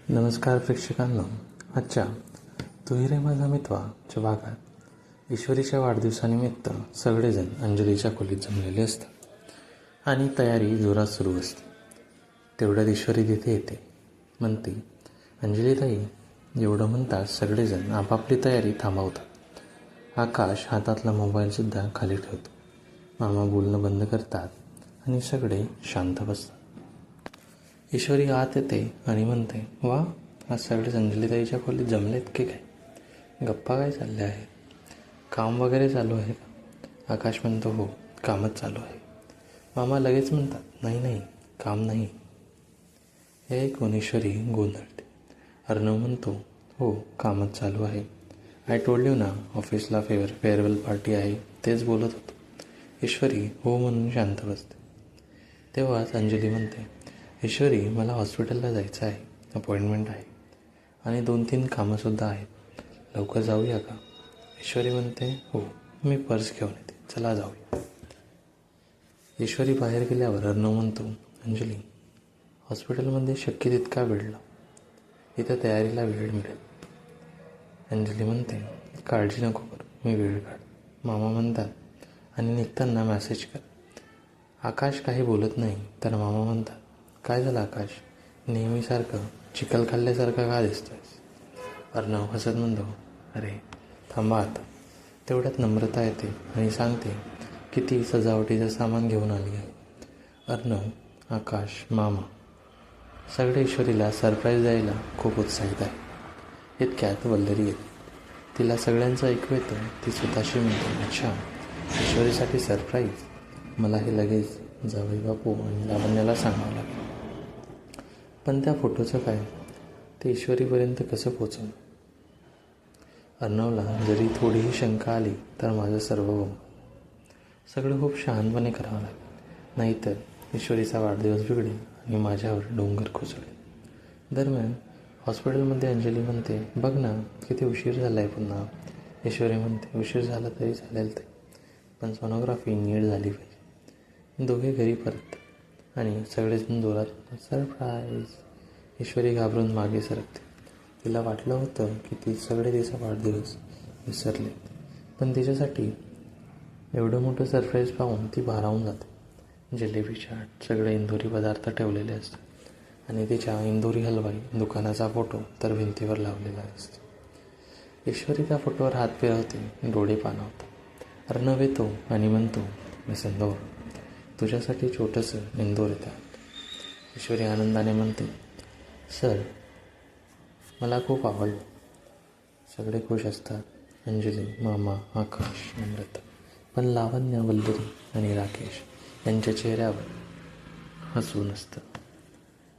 नमस्कार प्रेक्षकांनो. आजच्या तू रे माझा मित्वाच्या भागात ईश्वरीच्या वाढदिवसानिमित्त सगळेजण अंजलीच्या खोलीत जमलेले असतात आणि तयारी जोरात सुरू असते. तेवढ्यात ईश्वरी तिथे येते. म्हणते, अंजलीताई. एवढं म्हणताच सगळेजण आपापली तयारी थांबवतात. आकाश हातातला मोबाईलसुद्धा खाली ठेवतो. मामा बोलणं बंद करतात आणि सगळे शांत बसतात. ईश्वरी आत येते आणि म्हणते, वा, आज सगळेच अंजलीताईच्या खोलीत जमलेत की काय? गप्पा काय चालल्या आहेत? काम वगैरे चालू आहे का? आकाश म्हणतो, हो, कामच चालू आहे. मामा लगेच म्हणतात, नाही, काम नाही. हे ऐकून ईश्वरी गोंधळते. अर्णव म्हणतो, हो, कामच चालू आहे. आय टोल्ड यू ना, ऑफिसला फेअरवेल पार्टी आहे, तेच बोलत होतो. ईश्वरी हो म्हणून शांत बसते. तेव्हाच अंजली म्हणते, ईश्वरी, मला हॉस्पिटलला जायचं आहे, अपॉइंटमेंट आहे आणि 2-3 कामंसुद्धा आहेत. लवकर जाऊया का? ईश्वरी म्हणते, हो, मी पर्स घेऊन येते, चला जाऊया. ईश्वरी बाहेर गेल्यावर अर्णव म्हणतो, अंजली, हॉस्पिटलमध्ये शक्य तितका वेळ लाव, इथं तयारीला वेळ मिळेल. अंजली म्हणते, काळजी नको करू, मी वेळ काढ. मामा म्हणतात, आणि निघताना मॅसेज कर. आकाश काही बोलत नाही तर मामा म्हणतात, काय झालं आकाश? नेहमीसारखं चिखल खाल्ल्यासारखं का दिसतोयस? अर्णव हसत म्हणतो, अरे थांबा आता. तेवढ्यात नम्रता येते आणि सांगते, किती सजावटीचं सामान घेऊन आली आहे. अर्णव, आकाश, मामा सगळे ईश्वरीला सरप्राईज द्यायला खूप उत्साहित आहे. इतक्यात वल्लरी येते. तिला सगळ्यांचं ऐकू येतं. ती स्वतःशी म्हणते, अच्छा, ईश्वरीसाठी सरप्राईज. मला हे लगेच जावई बापू आणि लावण्याला सांगावं लागेल. पण त्या फोटोचं काय? ते ईश्वरीपर्यंत कसं पोचवलं? अर्णवला जरी थोडीही शंका आली तर माझं सर्व गमलं. सगळं खूप शहाणपणे करावं लागेल, नाहीतर ईश्वरीचा वाढदिवस बिघडेल आणि माझ्यावर डोंगर कोसळेल. दरम्यान हॉस्पिटलमध्ये अंजली म्हणते, बघ ना, किती उशीर झाला आहे पुन्हा. ईश्वरी म्हणते, उशीर झाला तरी चालेल ते, पण सोनोग्राफी नीट झाली पाहिजे. दोघे घरी परत आणि सगळेजण जोरात सरप्राईज. ईश्वरी घाबरून मागे सरकते. तिला वाटलं होतं की ती सगळे तिचा वाढदिवस विसरले, पण तिच्यासाठी एवढं मोठं सरप्राईज पाहून ती भारावून जाते. जिलेबी, चाट, सगळे इंदोरी पदार्थ ठेवलेले असतात आणि तिच्या इंदोरी हलवाई दुकानाचा फोटो तर भिंतीवर लावलेला असतो. ईश्वरी त्या फोटोवर हात फिरवते, डोळे पाणावतात. अर्णव येतो आणि म्हणतो, मिस इंदोर, तुझ्यासाठी छोटंसं इंदोर येतं. ईश्वरी आनंदाने म्हणते, सर, मला खूप आवडलं. सगळे खुश असतात. अंजली, मामा, आकाश, नम्रता. पण लावण्य, वल्लरी आणि राकेश यांच्या चेहऱ्यावर हसू नसतं.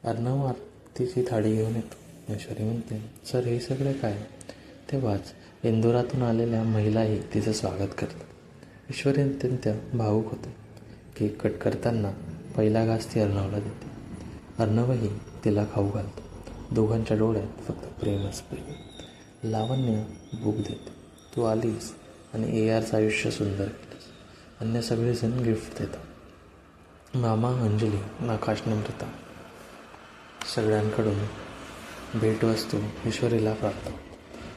अर्णव आरतीची थाळी घेऊन येतो. ईश्वरी म्हणते, सर, हे सगळे काय? तेव्हाच इंदोरातून आलेल्या महिलाही तिचं स्वागत करतात. ईश्वरी अत्यंत भावूक होते. केक कट करताना पहिला घास ती अर्णवला देते. अर्णवही तिला खाऊ घालतो. दोघांच्या डोळ्यात फक्त प्रेमच प्रेम. लावण्य बुक देते, तू आलीस आणि ARचं आयुष्य सुंदर केलंस. अन्य सगळेजण गिफ्ट देतात. मामा, अंजली, आकाश, नम्रता सगळ्यांकडून भेटवस्तू ईश्वरीला प्राप्त.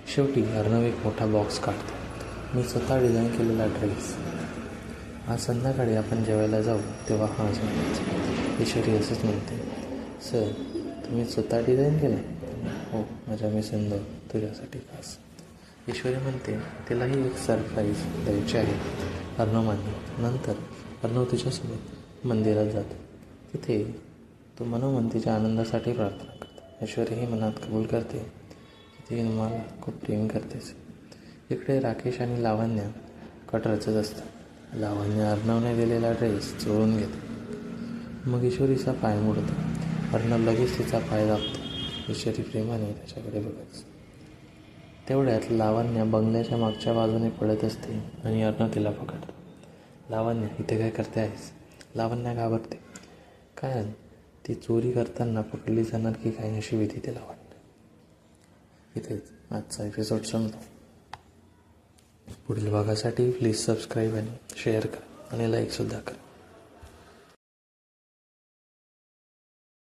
शेवटी अर्णव एक मोठा बॉक्स काढतो. मी स्वतः डिझाईन केलेला ड्रेस. आज संध्याकाळी आपण जेवायला जाऊ तेव्हा हा सांगायचं. ईश्वरी असंच म्हणते, सर, तुम्ही स्वतः डिझाईन केलं? हो, माझ्या मिस इंदोर, तुझ्यासाठी खास. ईश्वरी म्हणते, तिलाही एक सरप्राईज द्यायची आहे. अर्णव मान्य. नंतर अर्णव तिच्यासोबत मंदिरात जातो. तिथे तो मनोमन तिच्या आनंदासाठी प्रार्थना करतो. ईश्वरीही मनात कबूल करते की ती मला खूप प्रेम करतेच. इकडे राकेश आणि लावण्य कट रचत असतात. लावण्य अर्णवने दिलेला ड्रेस चोरून घेते. मग ईश्वरीचा पाय मोडतो. अर्णव लगेच तिचा पाय दाबतो. ईश्वरी प्रेमाने त्याच्याकडे बघायचं. तेवढ्यात लावण्य बंगल्याच्या मागच्या बाजूने पडत असते आणि अर्णव तिला पकडतो. लावण्य, इथे काय करते आहेस? लावण्य घाबरते. काय ती चोरी करताना पकडली जाणार की काय अशी भीती तिला वाटते. इथेच आजचा एपिसोड संपतो. पुढील भागासाठी प्लीज सबस्क्राईब आणि शेअर करा आणि लाईकसुद्धा करा.